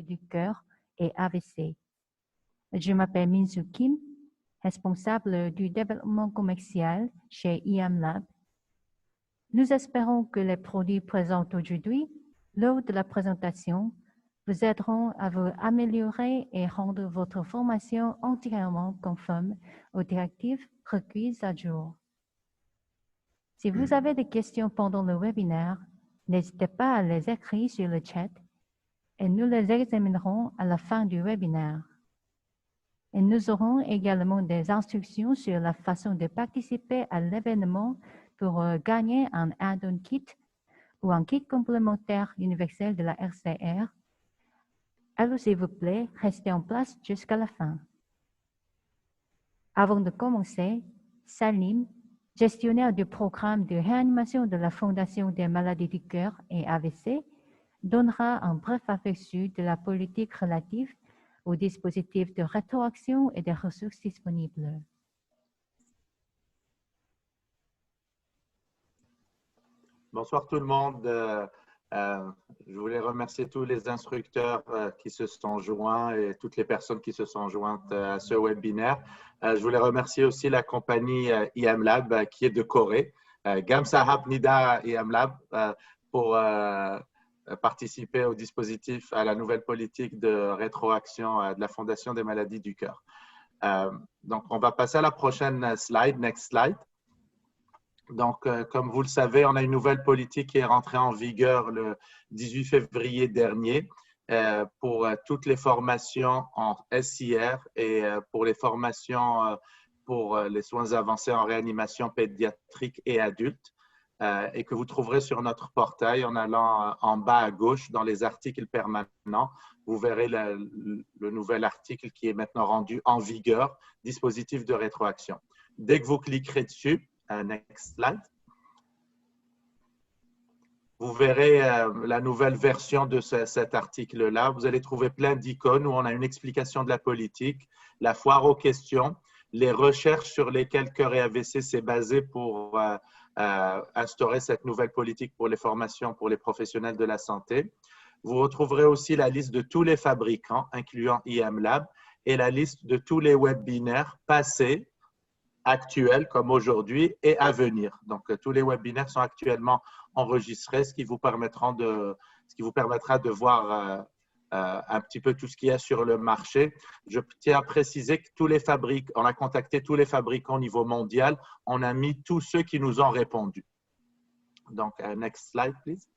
du cœur et AVC. Je m'appelle Min-Soo Kim, responsable du développement commercial chez IAMLab. Nous espérons que les produits présents aujourd'hui, lors de la présentation, vous aideront à vous améliorer et rendre votre formation entièrement conforme aux directives requises à jour. Si vous avez des questions pendant le webinaire, n'hésitez pas à les écrire sur le chat et nous les examinerons à la fin du webinaire. Et nous aurons également des instructions sur la façon de participer à l'événement pour gagner un add-on kit ou un kit complémentaire universel de la RCR. Alors, s'il vous plaît, restez en place jusqu'à la fin. Avant de commencer, Salim, gestionnaire du programme de réanimation de la Fondation des maladies du cœur et AVC, donnera un bref aperçu de la politique relative aux dispositifs de rétroaction et des ressources disponibles. Bonsoir tout le monde. Je voulais remercier tous les instructeurs qui se sont joints et toutes les personnes qui se sont jointes à ce webinaire. Je voulais remercier aussi la compagnie IAMLab qui est de Corée, Gamsahab Nida IAMLab, pour participer au dispositif, à la nouvelle politique de rétroaction de la Fondation des maladies du cœur. Donc, on va passer à la prochaine slide, next slide. Donc, comme vous le savez, on a une nouvelle politique qui est rentrée en vigueur le 18 février dernier pour toutes les formations en SIR et pour les formations pour les soins avancés en réanimation pédiatrique et adulte et que vous trouverez sur notre portail en allant en bas à gauche dans les articles permanents. Vous verrez le nouvel article qui est maintenant rendu en vigueur, dispositif de rétroaction. Dès que vous cliquerez dessus, next slide. Vous verrez la nouvelle version de cet article-là. Vous allez trouver plein d'icônes où on a une explication de la politique, la foire aux questions, les recherches sur lesquelles Cœur et AVC s'est basé pour instaurer cette nouvelle politique pour les formations pour les professionnels de la santé. Vous retrouverez aussi la liste de tous les fabricants, incluant IAMLab, et la liste de tous les webinaires passés, actuels comme aujourd'hui et à venir. Donc, tous les webinaires sont actuellement enregistrés, ce qui vous permettra de voir un petit peu tout ce qu'il y a sur le marché. Je tiens à préciser que on a contacté tous les fabricants au niveau mondial. On a mis tous ceux qui nous ont répondu. Donc, next slide, please.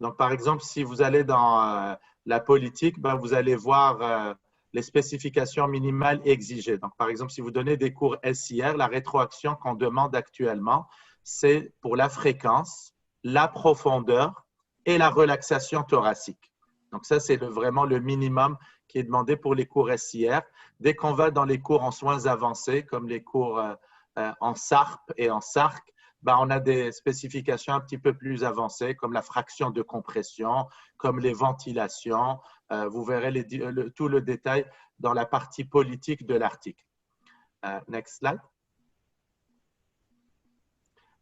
Donc, par exemple, si vous allez dans la politique, vous allez voir les spécifications minimales exigées. Donc, par exemple, si vous donnez des cours SIR, la rétroaction qu'on demande actuellement, c'est pour la fréquence, la profondeur et la relaxation thoracique. Donc, ça, c'est vraiment le minimum qui est demandé pour les cours SIR. Dès qu'on va dans les cours en soins avancés, comme les cours en SARP et en SARC, on a des spécifications un petit peu plus avancées, comme la fraction de compression, comme les ventilations. Vous verrez tout le détail dans la partie politique de l'article. Next slide.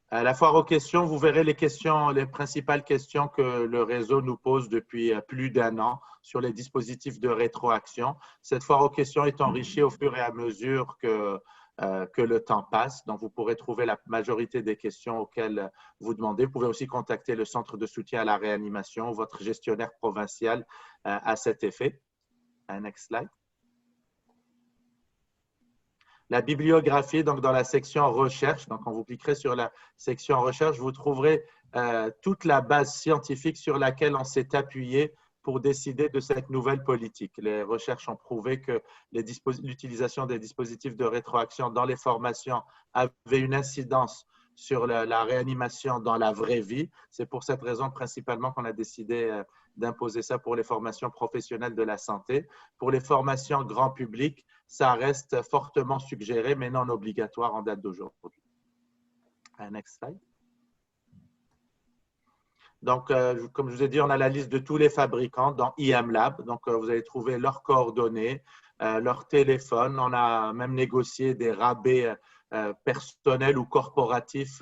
À la foire aux questions, vous verrez les principales questions que le réseau nous pose depuis plus d'1 an sur les dispositifs de rétroaction. Cette foire aux questions est enrichie au fur et à mesure que le temps passe. Donc, vous pourrez trouver la majorité des questions auxquelles vous demandez. Vous pouvez aussi contacter le Centre de soutien à la réanimation, votre gestionnaire provincial à cet effet. Next slide. La bibliographie, donc dans la section recherche, donc quand vous cliquerez sur la section recherche, vous trouverez toute la base scientifique sur laquelle on s'est appuyé pour décider de cette nouvelle politique. Les recherches ont prouvé que l'utilisation des dispositifs de rétroaction dans les formations avait une incidence sur la réanimation dans la vraie vie. C'est pour cette raison principalement qu'on a décidé d'imposer ça pour les formations professionnelles de la santé. Pour les formations grand public, ça reste fortement suggéré, mais non obligatoire en date d'aujourd'hui. Next slide. Donc, comme je vous ai dit, on a la liste de tous les fabricants dans IAMLab. Donc, vous allez trouver leurs coordonnées, leur téléphone. On a même négocié des rabais personnels ou corporatifs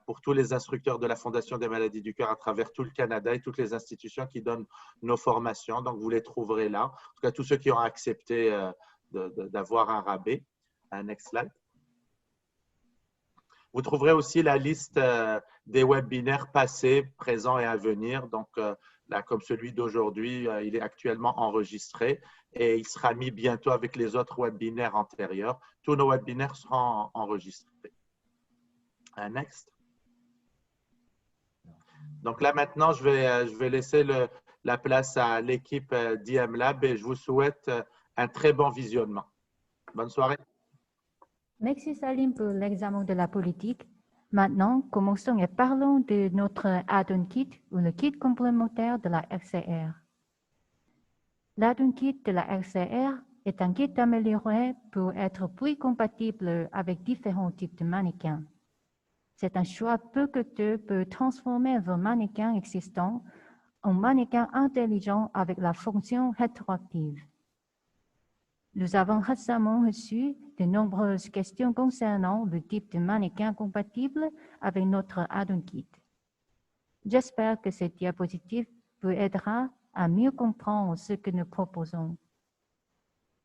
pour tous les instructeurs de la Fondation des maladies du cœur à travers tout le Canada et toutes les institutions qui donnent nos formations. Donc, vous les trouverez là. En tout cas, tous ceux qui ont accepté d'avoir un rabais. Next slide. Vous trouverez aussi la liste des webinaires passés, présents et à venir. Donc, là, comme celui d'aujourd'hui, il est actuellement enregistré et il sera mis bientôt avec les autres webinaires antérieurs. Tous nos webinaires seront enregistrés. Next. Donc là, maintenant, je vais laisser la place à l'équipe d'IM Lab et je vous souhaite un très bon visionnement. Bonne soirée. Merci Salim pour l'examen de la politique. Maintenant, commençons et parlons de notre add-on kit ou le kit complémentaire de la RCR. L'add-on kit de la RCR est un kit amélioré pour être plus compatible avec différents types de mannequins. C'est un choix peu coûteux pour transformer vos mannequins existants en mannequins intelligents avec la fonction rétroactive. Nous avons récemment reçu de nombreuses questions concernant le type de mannequin compatible avec notre add-on kit. J'espère que cette diapositive vous aidera à mieux comprendre ce que nous proposons.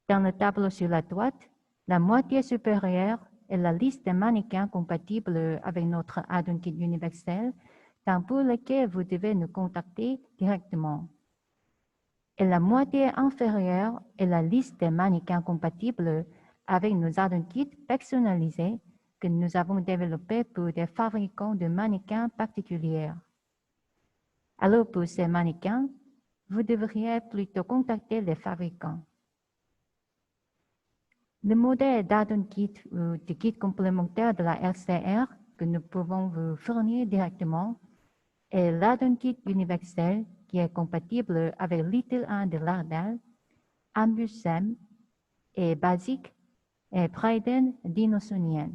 Dans le tableau sur la droite, la moitié supérieure est la liste des mannequins compatibles avec notre add-on kit universel, pour lesquels vous devez nous contacter directement. Et la moitié inférieure est la liste des mannequins compatibles avec nos add-on kits personnalisés que nous avons développés pour des fabricants de mannequins particuliers. Alors pour ces mannequins, vous devriez plutôt contacter les fabricants. Le modèle d'add-on kit ou de kit complémentaire de la RCR que nous pouvons vous fournir directement est l'add-on kit universel qui est compatible avec Little 1 de Lardell, Ambusem et Basic et Bryden d'Innosonian.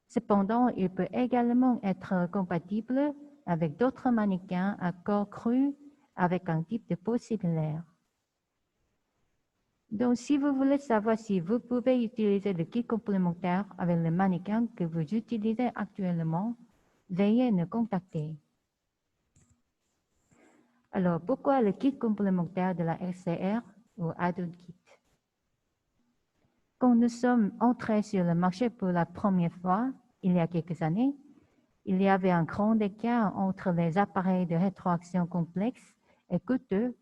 Cependant, il peut également être compatible avec d'autres mannequins à corps cru avec un type de peau similaire. Donc, si vous voulez savoir si vous pouvez utiliser le kit complémentaire avec le mannequin que vous utilisez actuellement, veuillez nous contacter. Alors, pourquoi le kit complémentaire de la RCR ou add-on kit? Quand nous sommes entrés sur le marché pour la première fois, il y a quelques années, il y avait un grand écart entre les appareils de rétroaction complexes et coûteux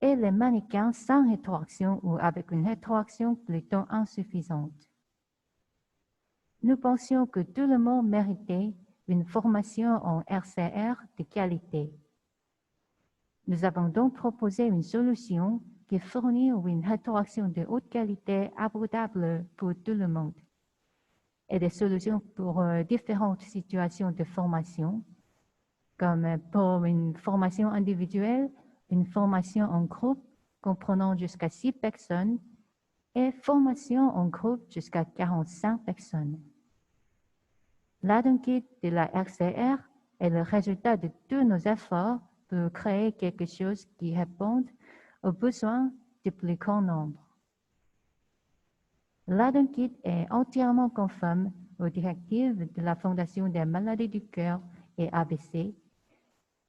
et les mannequins sans rétroaction ou avec une rétroaction plutôt insuffisante. Nous pensions que tout le monde méritait une formation en RCR de qualité. Nous avons donc proposé une solution qui fournit une rétroaction de haute qualité abordable pour tout le monde et des solutions pour différentes situations de formation, comme pour une formation individuelle, une formation en groupe comprenant jusqu'à 6 personnes et formation en groupe jusqu'à 45 personnes. L'add-on kit de la RCR est le résultat de tous nos efforts pour créer quelque chose qui réponde aux besoins du plus grand nombre. L'add-on kit est entièrement conforme aux directives de la Fondation des maladies du cœur et ABC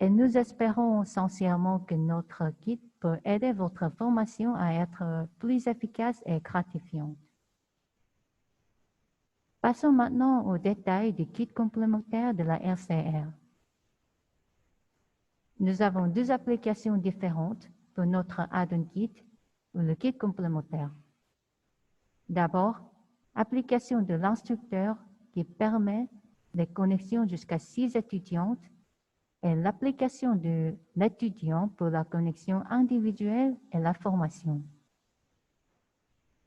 et nous espérons sincèrement que notre kit peut aider votre formation à être plus efficace et gratifiante. Passons maintenant aux détails du kit complémentaire de la RCR. Nous avons deux applications différentes pour notre add-on kit ou le kit complémentaire. D'abord, application de l'instructeur qui permet les connexions jusqu'à 6 étudiantes et l'application de l'étudiant pour la connexion individuelle et la formation.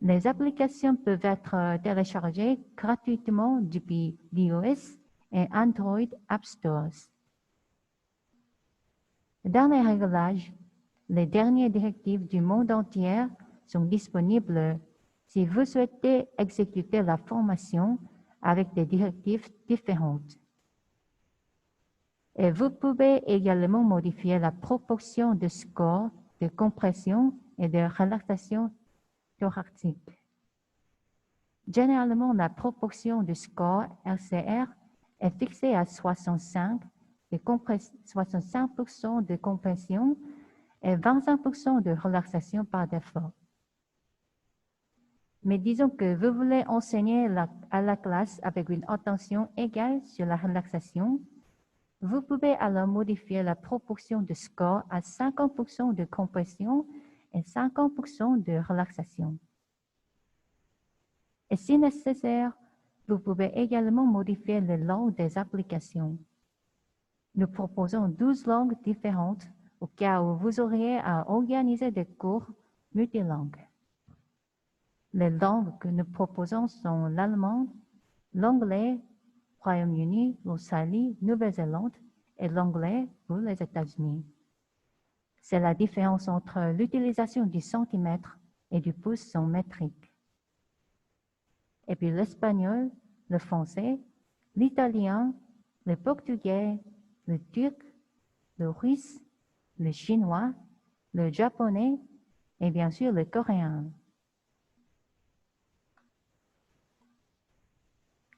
Les applications peuvent être téléchargées gratuitement depuis l'iOS et Android App Stores. Dans les réglages, les dernières directives du monde entier sont disponibles si vous souhaitez exécuter la formation avec des directives différentes. Et vous pouvez également modifier la proportion de score, de compression et de relaxation thoracique. Généralement, la proportion de score RCR est fixé à 65% de compression et 25% de relaxation par défaut. Mais disons que vous voulez enseigner à la classe avec une attention égale sur la relaxation. Vous pouvez alors modifier la proportion de score à 50% de compression et 50% de relaxation. Et si nécessaire, vous pouvez également modifier les langues des applications. Nous proposons 12 langues différentes au cas où vous auriez à organiser des cours multilingues. Les langues que nous proposons sont l'allemand, l'anglais, Royaume-Uni, l'Australie, Nouvelle-Zélande et l'anglais pour les États-Unis. C'est la différence entre l'utilisation du centimètre et du pouce en métrique. Et puis l'espagnol, le français, l'italien, le portugais, le turc, le russe, le chinois, le japonais et bien sûr le coréen.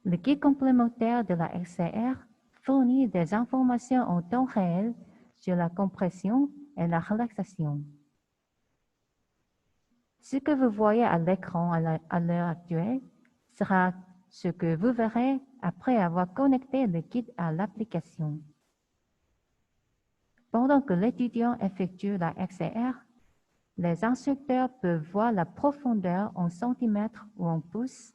Le guide complémentaire de la RCR fournit des informations en temps réel sur la compression et la relaxation. Ce que vous voyez à l'écran à l'heure actuelle sera ce que vous verrez après avoir connecté le guide à l'application. Pendant que l'étudiant effectue la RCR, les instructeurs peuvent voir la profondeur en centimètres ou en pouces,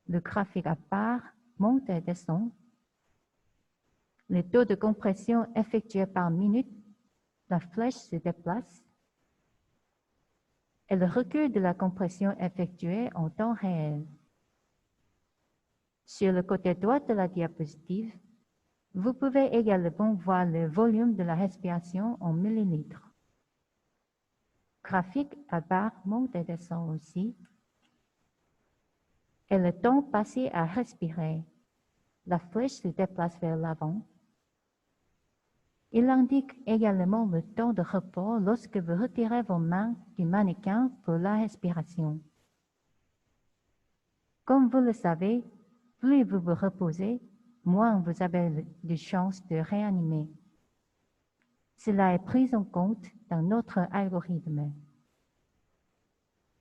le graphique à part monte et descend, le taux de compression effectué par minute, la flèche se déplace, et le recul de la compression effectuée en temps réel. Sur le côté droit de la diapositive, vous pouvez également voir le volume de la respiration en millilitres. Graphique à barre monte et descend aussi, et le temps passé à respirer. La flèche se déplace vers l'avant. Il indique également le temps de repos lorsque vous retirez vos mains du mannequin pour la respiration. Comme vous le savez, plus vous vous reposez, moins vous avez de chances de réanimer. Cela est pris en compte dans notre algorithme.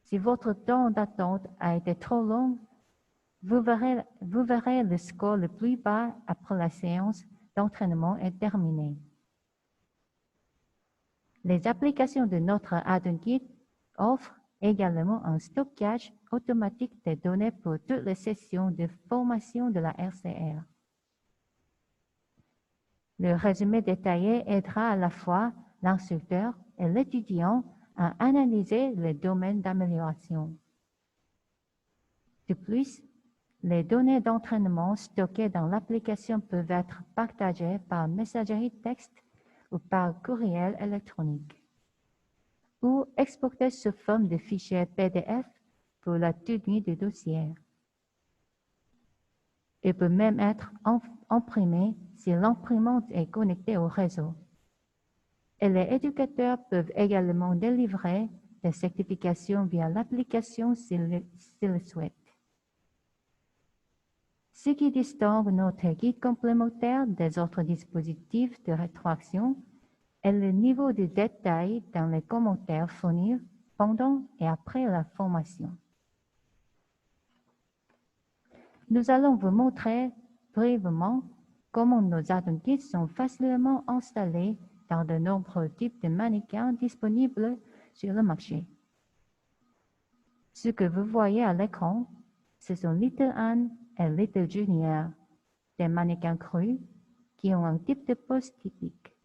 Si votre temps d'attente a été trop long, vous verrez le score le plus bas après la séance d'entraînement est terminée. Les applications de notre Add-on Guide offrent également un stockage automatique des données pour toutes les sessions de formation de la RCR. Le résumé détaillé aidera à la fois l'instructeur et l'étudiant à analyser les domaines d'amélioration. De plus, les données d'entraînement stockées dans l'application peuvent être partagées par messagerie texte ou par courriel électronique, ou exportées sous forme de fichiers PDF pour la tenue du dossier. Il peut même être imprimé si l'imprimante est connectée au réseau. Et les éducateurs peuvent également délivrer des certifications via l'application s'ils le souhaitent. Ce qui distingue notre guide complémentaire des autres dispositifs de rétroaction est le niveau de détail dans les commentaires fournis pendant et après la formation. Nous allons vous montrer brièvement comment nos Add-on Guides sont facilement installés dans de nombreux types de mannequins disponibles sur le marché. Ce que vous voyez à l'écran, ce sont Little Anne et Little Junior, des mannequins crus qui ont un type de pose typique.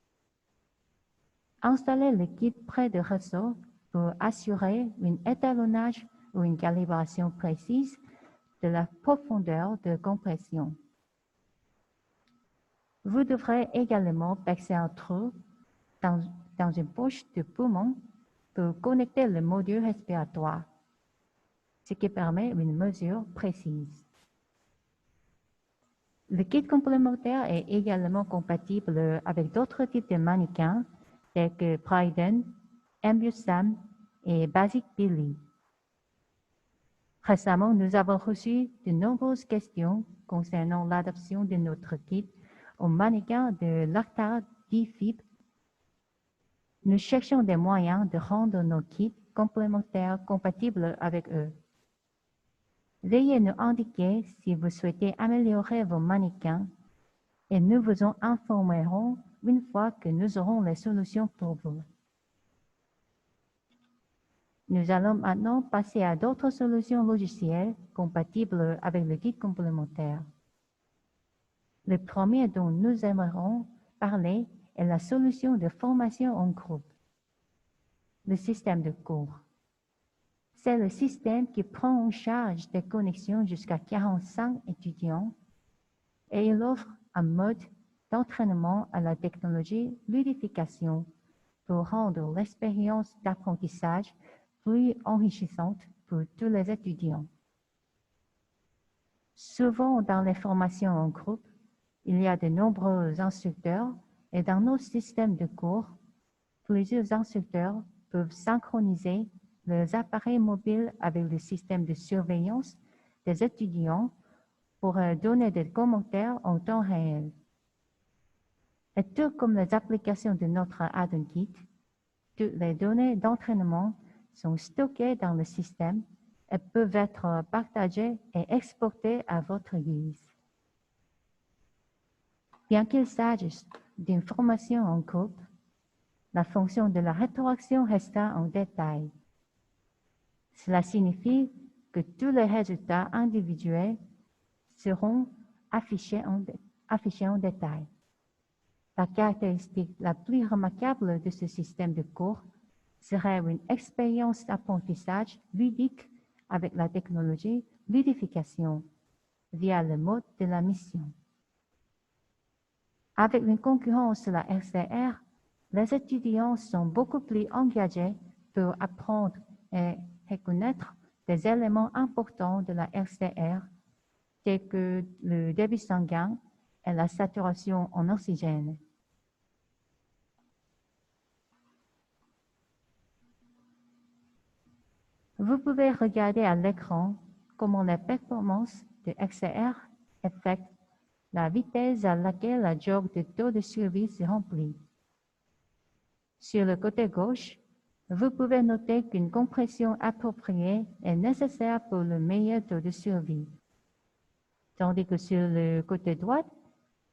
Installez le guide près du réseau pour assurer un étalonnage ou une calibration précise de la profondeur de compression. Vous devrez également percer un trou dans une poche de poumon pour connecter le module respiratoire, ce qui permet une mesure précise. Le kit complémentaire est également compatible avec d'autres types de mannequins tels que Bryden, Embusam et Basic Billy. Récemment, nous avons reçu de nombreuses questions concernant l'adoption de notre kit aux mannequins de l'ACTA DFIB. Nous cherchons des moyens de rendre nos kits complémentaires compatibles avec eux. Veuillez nous indiquer si vous souhaitez améliorer vos mannequins et nous vous en informerons une fois que nous aurons les solutions pour vous. Nous allons maintenant passer à d'autres solutions logicielles compatibles avec le kit complémentaire. Le premier dont nous aimerons parler est la solution de formation en groupe, le système de cours. C'est le système qui prend en charge des connexions jusqu'à 45 étudiants et il offre un mode d'entraînement à la technologie ludification pour rendre l'expérience d'apprentissage plus enrichissante pour tous les étudiants. Souvent, dans les formations en groupe, il y a de nombreux instructeurs et dans nos systèmes de cours, plusieurs instructeurs peuvent synchroniser leurs appareils mobiles avec le système de surveillance des étudiants pour donner des commentaires en temps réel. Et tout comme les applications de notre add-on kit, toutes les données d'entraînement sont stockées dans le système et peuvent être partagées et exportées à votre guise. Bien qu'il s'agisse d'une formation en groupe, la fonction de la rétroaction resta en détail. Cela signifie que tous les résultats individuels seront affichés en détail. La caractéristique la plus remarquable de ce système de cours serait une expérience d'apprentissage ludique avec la technologie ludification via le mode de la mission. Avec une concurrence de la RCR, les étudiants sont beaucoup plus engagés pour apprendre et reconnaître des éléments importants de la RCR, tels que le débit sanguin et la saturation en oxygène. Vous pouvez regarder à l'écran comment les performances de XCR affectent la vitesse à laquelle la jauge de taux de survie se remplit. Sur le côté gauche, vous pouvez noter qu'une compression appropriée est nécessaire pour le meilleur taux de survie, tandis que sur le côté droit,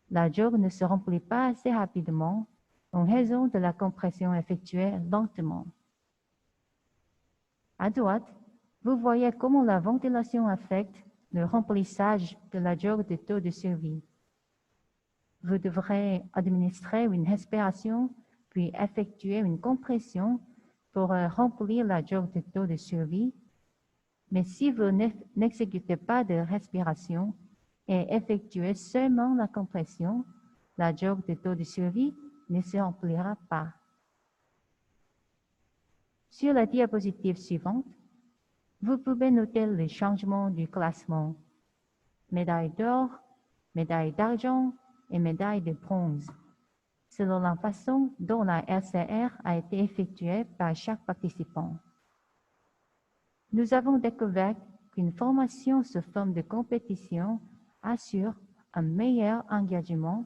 la jauge ne se remplit pas assez rapidement en raison de la compression effectuée lentement. À droite, vous voyez comment la ventilation affecte le remplissage de la jauge de taux de survie. Vous devrez administrer une respiration puis effectuer une compression pour remplir la jauge de taux de survie. Mais si vous n'exécutez pas de respiration et effectuez seulement la compression, la jauge de taux de survie ne se remplira pas. Sur la diapositive suivante, vous pouvez noter les changements du classement. Médaille d'or, médaille d'argent et médaille de bronze, selon la façon dont la RCR a été effectuée par chaque participant. Nous avons découvert qu'une formation sous forme de compétition assure un meilleur engagement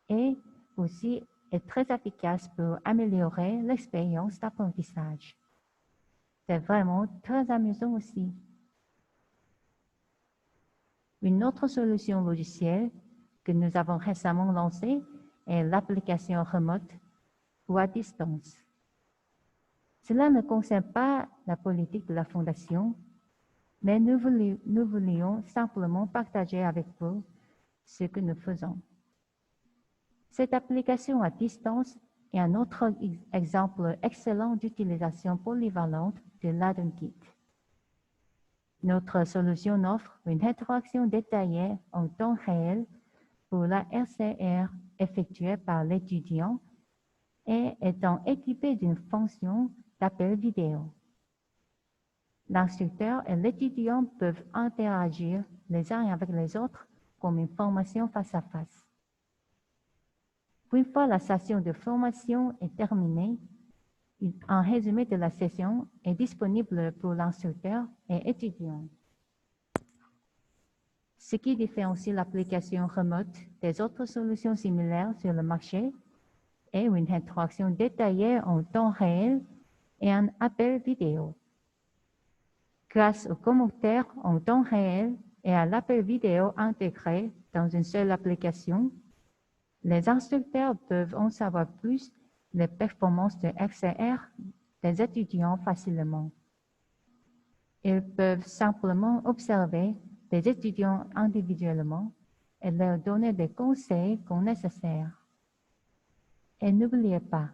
et aussi est très efficace pour améliorer l'expérience d'apprentissage. C'est vraiment très amusant aussi. Une autre solution logicielle que nous avons récemment lancée est l'application remote ou à distance. Cela ne concerne pas la politique de la Fondation, mais nous voulions simplement partager avec vous ce que nous faisons. Cette application à distance est un autre exemple excellent d'utilisation polyvalente de l'Add-on Kit. Notre solution offre une interaction détaillée en temps réel pour la RCR effectuée par l'étudiant et étant équipée d'une fonction d'appel vidéo. L'instructeur et l'étudiant peuvent interagir les uns avec les autres comme une formation face à face. Une fois la session de formation est terminée, un résumé de la session est disponible pour l'instructeur et étudiant. Ce qui différencie l'application remote des autres solutions similaires sur le marché est une interaction détaillée en temps réel et un appel vidéo. Grâce aux commentaires en temps réel et à l'appel vidéo intégré dans une seule application, les instructeurs peuvent en savoir plus les performances de XR des étudiants facilement. Ils peuvent simplement observer les étudiants individuellement et leur donner des conseils quand nécessaire. Et n'oubliez pas,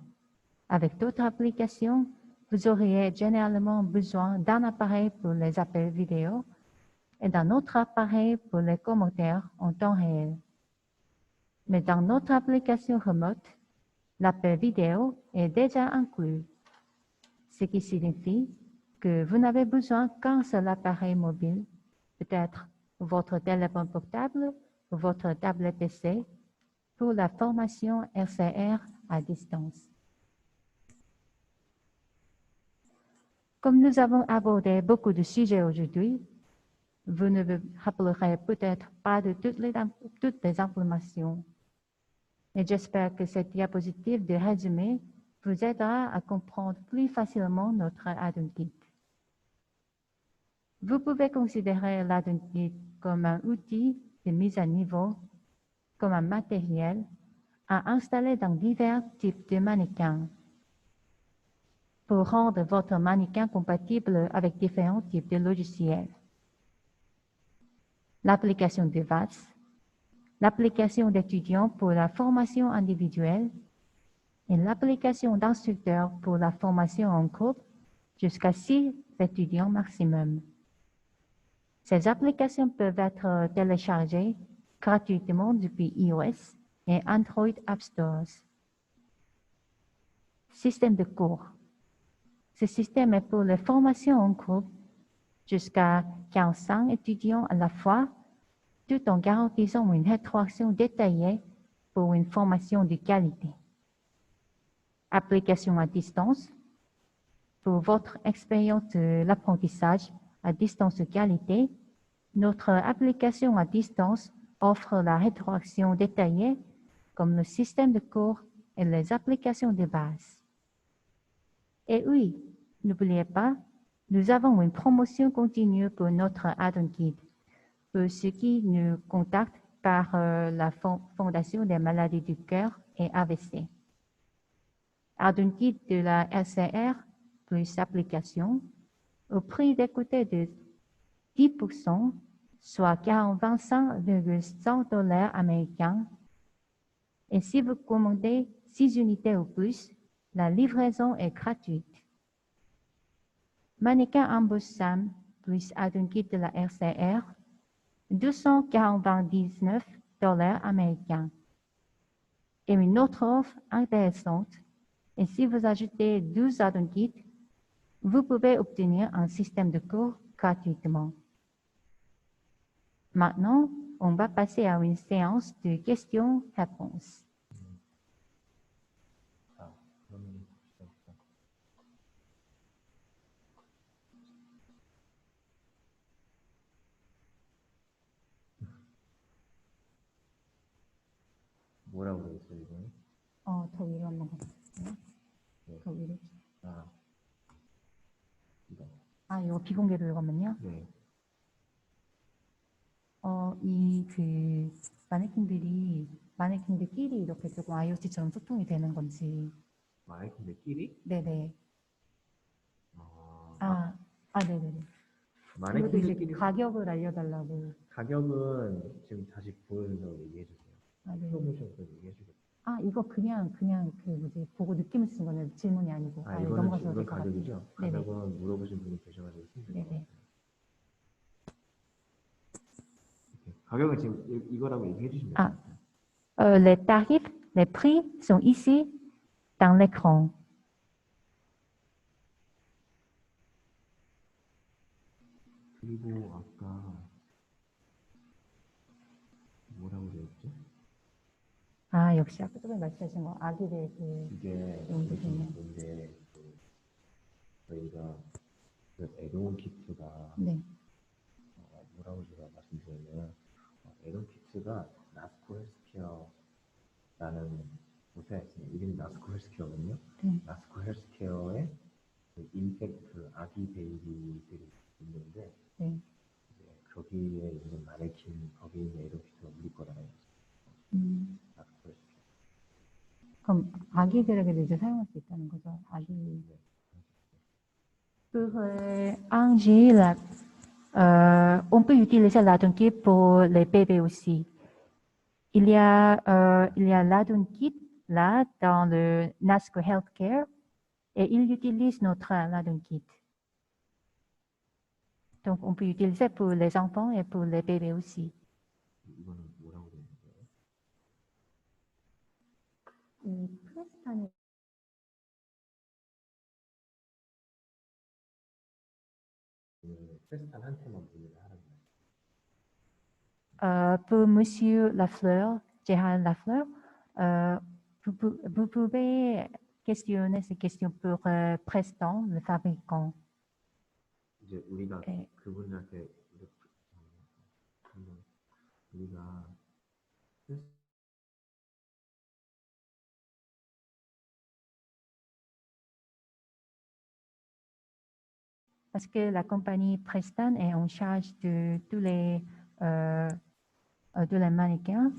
avec d'autres applications, vous auriez généralement besoin d'un appareil pour les appels vidéo et d'un autre appareil pour les commentaires en temps réel. Mais dans notre application remote, l'appel vidéo est déjà inclus, ce qui signifie que vous n'avez besoin qu'un seul appareil mobile, peut-être votre téléphone portable ou votre tablette PC, pour la formation RCR à distance. Comme nous avons abordé beaucoup de sujets aujourd'hui, vous ne vous rappellerez peut-être pas de toutes les informations. Mais j'espère que cette diapositive de résumé vous aidera à comprendre plus facilement notre Add-on Kit. Vous pouvez considérer l'Add-on Kit comme un outil de mise à niveau, comme un matériel à installer dans divers types de mannequins. Pour rendre votre mannequin compatible avec différents types de logiciels. L'application de VATS, l'application d'étudiants pour la formation individuelle et l'application d'instructeurs pour la formation en groupe jusqu'à 6 étudiants maximum. Ces applications peuvent être téléchargées gratuitement depuis iOS et Android App Stores. Système de cours. Ce système est pour les formations en groupe jusqu'à 45 étudiants à la fois, tout en garantissant une interaction détaillée pour une formation de qualité. Application à distance. Pour votre expérience de l'apprentissage à distance de qualité, notre application à distance offre la interaction détaillée comme le système de cours et les applications de base. Et oui, n'oubliez pas, nous avons une promotion continue pour notre Add-on Kit. Pour ceux qui nous contactent par la Fondation des maladies du cœur et AVC. Add-on Kit de la RCR plus application au prix d'écouter de 10%, soit 25,100 $ américains. Et si vous commandez 6 unités ou plus, la livraison est gratuite. Mannequin Amboss Sam plus Add-on Kit de la RCR, 299 $ américains. Et une autre offre intéressante, et si vous ajoutez 12 Add-on Kits, vous pouvez obtenir un système de cours gratuitement. Maintenant, on va passer à une séance de questions-réponses. 뭐라고 그랬어요, 이거는? 더 위로 한번 가볼게요. 더 위로. 이거. 이거 비공개로 읽으면요. 네. 마네킹들끼리 이렇게 조금 IoT처럼 소통이 되는 건지. 마네킹들끼리? 네네. 네네네. 마네킹들끼리 가격을 알려달라고. 가격은 지금 다시 보여준다고 얘기해 주세요. 네. 프로모션도 얘기해 주세요. 이거 그냥 보고 느낌을 쓴 거는 질문이 아니고. 이건 가격이죠? 네네. 가격은 물어보신 분이 계셔가지고 네네. 가격은 지금 이거라고 얘기해 주시면 돼요. Les tarifs, les prix sont ici dans l'écran. 그리고 아까 뭐라고 되었죠? 역시 아까 전에 말씀하신 거 아기들 이게 뭔데 저희가 그 애드온 키트가 네. 뭐라고 제가 말씀드렸냐면 애동 키트가 나스코 헬스케어라는 회사에 있습니다. 이름이 나스코 헬스케어거든요. 네. 나스코 헬스케어에 그 임팩트 아기 베이비들이 있는데 네. 이제 거기에 있는 마네킹 거기에 있는 애동 키트가 우리 거라고 해요. 나스코 헬스케어. 그럼 아기들에게도 이제 사용할 수 있다는 거죠. 아기. 네. Pour Angela, on peut utiliser l'Adon-Kit pour les bébés aussi. Il y a l'Adon-Kit là dans le NASCO Healthcare et il utilise notre l'Adon-Kit. Donc on peut utiliser pour les enfants et pour les bébés aussi. 이거는 뭐라고 되는 거예요? 이 프레스탄이 프레스탄한테만 문의를 하는 거예요. pour Monsieur Lafleur, Gérald Lafleur, vous pouvez questionner ces questions pour Preston, le fabricant. 이제 우리가 네. 그분한테 우리가 Parce que la compagnie Preston est en charge de tous les mannequins.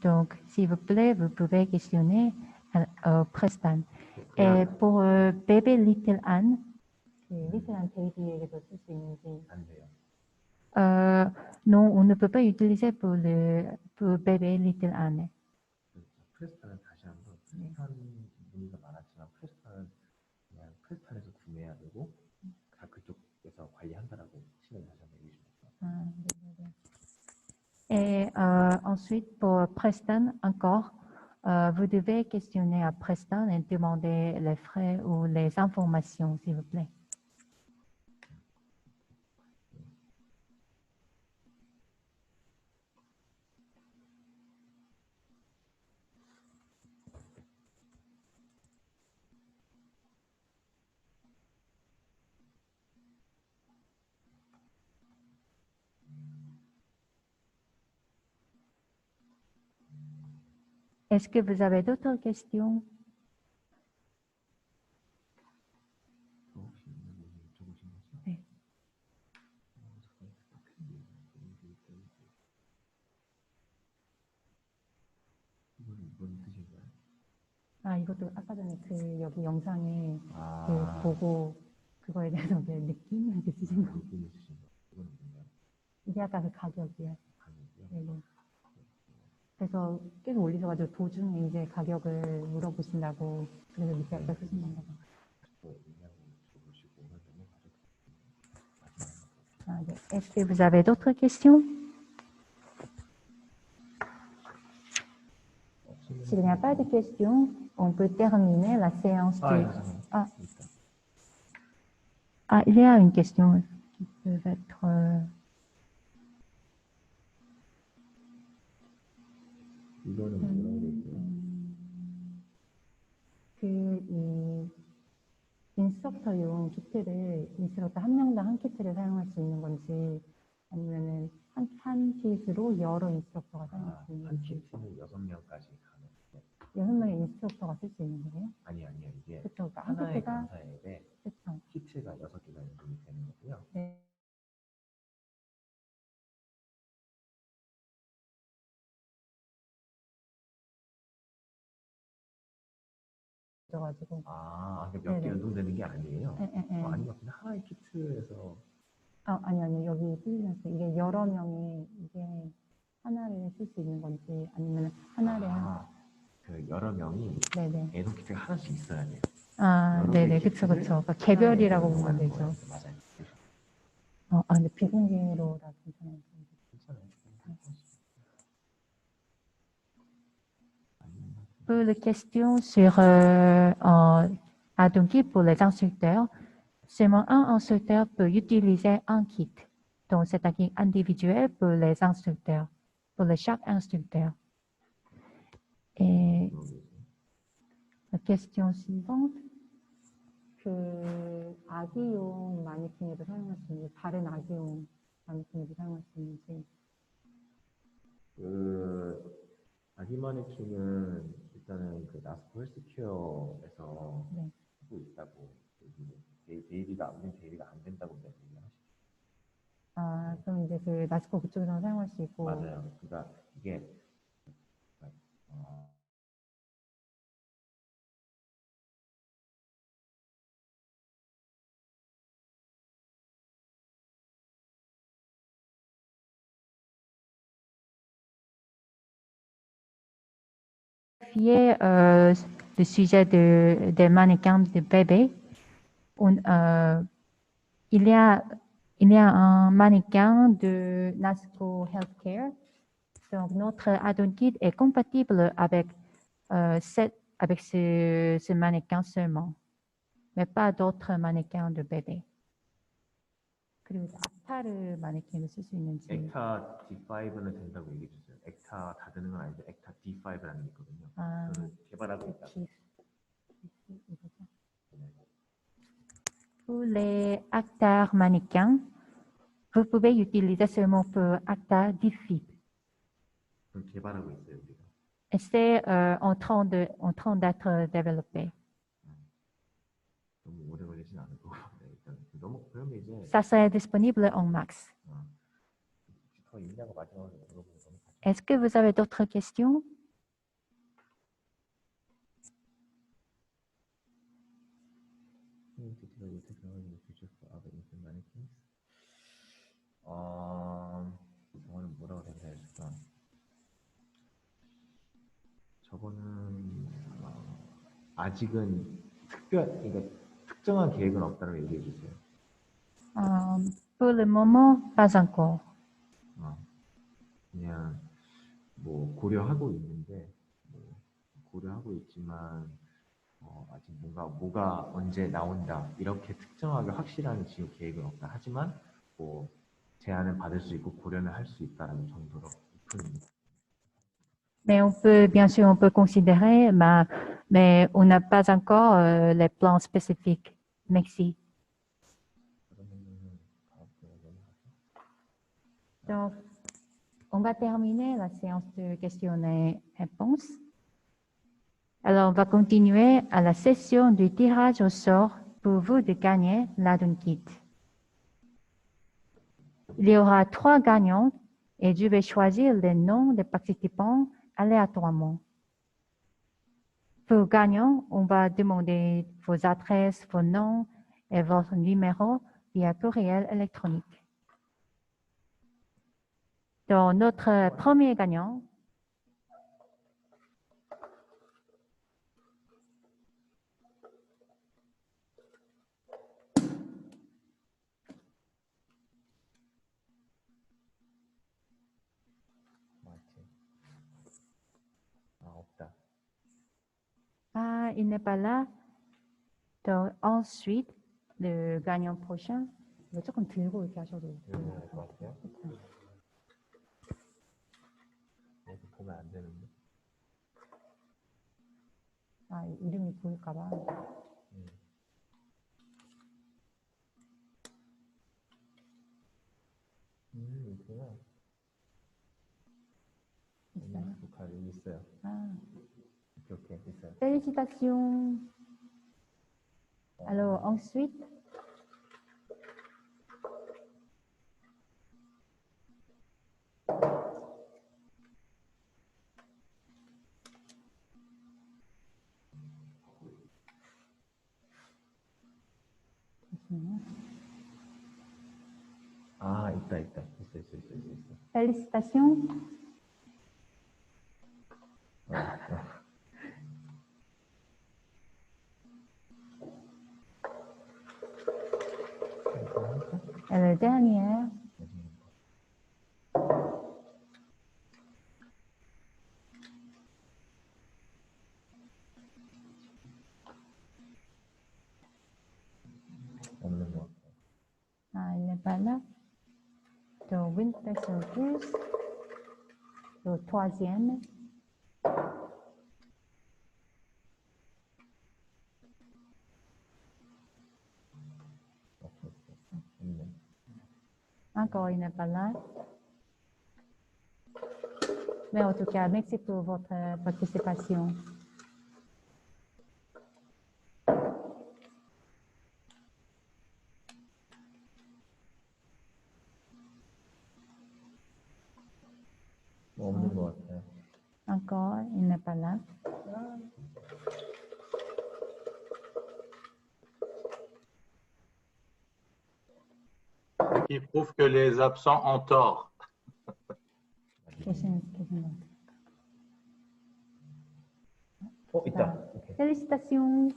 Donc, s'il vous plaît, vous pouvez questionner Preston. Et pour bébé Little Anne, Little Anne baby에게도 쓸 수 있는지. 안 돼요. Non, on ne peut pas utiliser pour bébé Little Anne. 프레스탄은 다시 한번 프레스탄 문의가 많았지만 프레스탄은 그냥 프레스탄에서 구매해야 되고 다 그쪽에서 관리한다라고 신을 다시 한번 얘기해 주셨어요. Et ensuite, pour Preston, encore, vous devez questionner à Preston et demander les frais ou les informations, s'il vous plaît. Est-ce que vous avez d'autres questions? 혹시 있는 거 여쭤보신 거죠? 네. 이건 뜻인가요? 아, 이것도 아까 전에 그 여기 영상에 아, 그 보고 그거에 대해서 그 느낌 이렇게 쓰신 거. 느낌을 주신 거. 이건 뭔가요? 이게 아까 그 가격이에요. 가격이요? 네네. 그래서 계속 올리셔가지고 도중에 이제 가격을 물어보신다고 그래서 밑에 아까 쓰신 건가 봐. 또 얘기하고 줘보시고 오늘 넘어가죠. Ah, est-ce que vous avez d'autres questions? S'il n'y a pas de questions, on peut terminer la séance de... Ah. Ah, il y a une question qui peut être... 이거는 뭐라고 돼 있어요? 이 인스트럭터용 키트를 인스트럭터 한 명당 한 키트를 사용할 수 있는 건지 아니면은 한 킷으로 여러 인스트럭터가 사용할 수 있는 한 건지. 키트는 6명까지 가능. 6명의 인스트럭터가 쓸 수 있는 거예요? 아니요. 이게 그쵸, 그러니까 한 하나의 키트가 강사에게 그쵸. 키트가 6개가 연동이 되는 거고요. 네. 가지고. 몇 개 네네. 연동되는 게 아니에요? 네. 아니면 그냥 하나의 키트에서 아니 여기 틀리셨어요. 이게 여러 명이 이게 하나를 쓸 수 있는 건지 아니면 하나를 그 여러 명이 네네. 애동 키트가 하나씩 있어야 돼요. 네네, 그쵸. 그러니까 개별이라고 보면 되죠. 맞아요. 근데 비공개로 다 괜찮아요. Pour les questions sur Adon-Kit pour les instructeurs, seulement un instructeur peut utiliser un kit. Donc, c'est un kit individuel pour les instructeurs, pour chaque instructeur. Et la question suivante, 그 아기용 마네킹에도 사용할 수 있는지, 다른 아기용 마네킹에도 사용할 수 있는지. 그 아기 마네킹은 일단은 그 나스코 헬스케어에서 네. 하고 있다고 데이비가 안 된다고 얘기하시죠. 아, 그럼 이제 그 나스코 그쪽에서 사용할 수 있고. 맞아요. 그러니까 이게 어, Le sujet des mannequins de bébés. Il y a un mannequin de Nasco Healthcare. Donc, notre add-on kit est compatible avec, ce mannequin seulement, mais pas d'autres mannequins de bébé. 그리고 악타르 마네킹을 쓸 수 있는지. 엑타 D5는 된다고 얘기해 주세요. 엑타 다 되는 건 아닌데 엑타 D5라는 게 있거든요. 아, 그걸 개발하고 있다. Pour les acteurs mannequins, vous pouvez utiliser seulement pour acteurs difficiles. 그걸 개발하고 있어요, 우리가. Et c'est en train d'être développé. 너무 오래 걸리진 않을 거고. 네, 일단 너무 그러면 이제 Ça serait disponible en max. 더 있냐고 마지막으로 물어보면 너무 Est-ce que vous avez d'autres questions? 저거는 뭐라고 대답했을까? 저거는 아직은 그러니까 특정한 계획은 없다고 얘기해 주세요. Pour le moment, pas encore. 그냥 뭐 고려하고 있는데 고려하고 있지만 아직 뭐가 언제 나온다 이렇게 특정하게 확실한 지금 계획은 없다. 하지만 뭐 제안은 받을 수 있고 고려는 할 수 있다라는 정도로 오픈입니다. Mais on peut, bien sûr, on peut considérer, mais on n'a pas encore les plans spécifiques. Merci. Donc, on va terminer la séance de questions et réponses. Alors, on va continuer à la session du tirage au sort pour vous de gagner l'add-on kit. Il y aura 3 gagnants et je vais choisir les noms des participants aléatoirement. Pour gagnant, on va demander vos adresses, vos noms et votre numéro via courriel électronique. Donc, notre premier gagnant, 없다. ah, il n'est pas là. Donc, ensuite, le gagnant prochain, 이거 조금 들고 이렇게 하셔도 될것 같아요. 이렇게 보면 안 되는데. 아, 이름이 보일까 봐. 있구나. 여기 있어요. Ah. 오케이, 있어요. Félicitations. Alors, ensuite, 있다. 있어. félicitations. Et le dernier, 없는 거. ah, il n'est pas là. Donc, Winter Circus, le troisième. Encore, il n'est pas là. Mais en tout cas, merci pour votre participation. 뭐 없는 것 같아요. Encore, il n'est pas là. Qui prouve que les absents ont tort. Question. 있다. 오케이. Félicitations.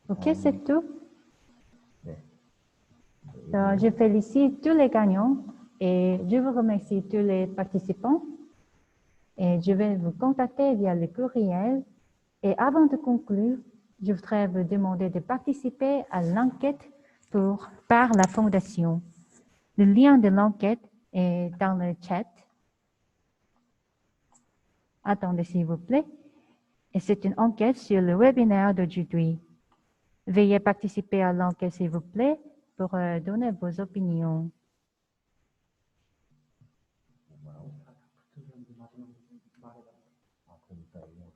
Ok, c'est tout. 네. Je félicite tous les gagnants et je vous remercie tous les participants. Et je vais vous contacter via le courriel. Et avant de conclure, je voudrais vous demander de participer à l'enquête par la Fondation. Le lien de l'enquête est dans le chat. Attendez, s'il vous plaît. Et c'est une enquête sur le webinaire d'aujourd'hui. Veuillez participer à l'enquête, s'il vous plaît, pour donner vos opinions. 그럼 이따 얘기하고.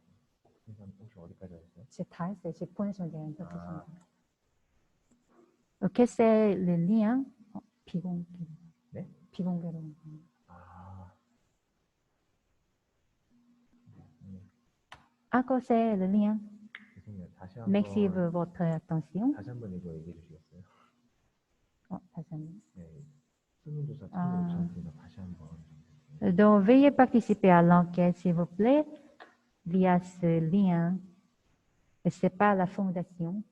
선생님 혹시 어디까지 하셨어요? C'est très, c'est exponentiel. Ok, c'est le lien. 비공개로. 네? 비공개로. 아. Encore, c'est le lien. 선생님 다시 한번 Merci pour votre attention. 다시 한번 이거 얘기해 주시겠어요? 다시 한번. 네. 설문조사 참여 요청했으니까 다시 한번. Donc, veuillez participer à l'enquête, s'il vous plaît, via ce lien. Et c'est pas la Fondation.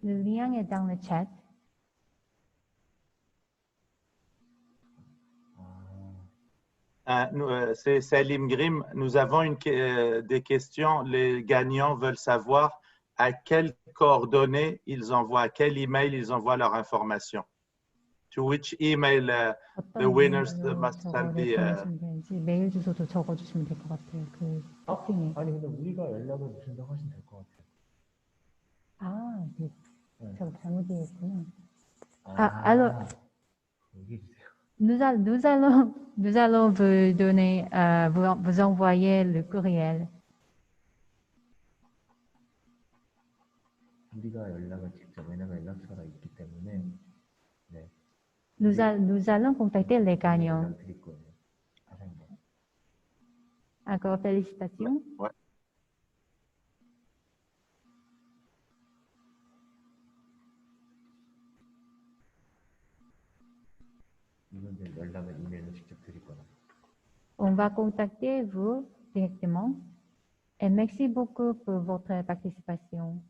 Le lien est dans le chat. C'est Salim Grim. Nous avons des questions. Les gagnants veulent savoir à quelles coordonnées ils envoient, à quel email ils envoient leur information. To which email the winners must send the. 메일 주소도 적어주시면 될 것 같아요. 그 세팅에. 아니 근데 우리가 연락을 주신다고 하시면 될 것 같아요. 아, 네. 제가 잘못 이해했구나. 아, alors, 얘기해 주세요. nous allons vous donner, vous envoyer le courriel. 우리가 연락을 직접 왜냐면 연락처가 있기 때문에 네. Nous allons contacter les gagnants. 연락 드릴 거예요. 다시 한번. Encore félicitations. Ouais. 이분들 연락을 이메일로 직접 드릴 거라. On va contacter vous directement. Et merci beaucoup pour votre participation.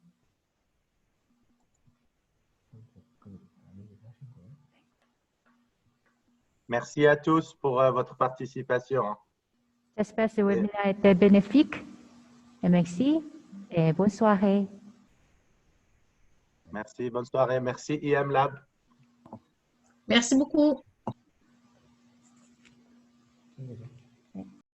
Merci à tous pour votre participation. J'espère que ce webinaire était bénéfique. Et merci et bonne soirée. Merci, bonne soirée. Merci IM Lab. Merci beaucoup. 힘내세요.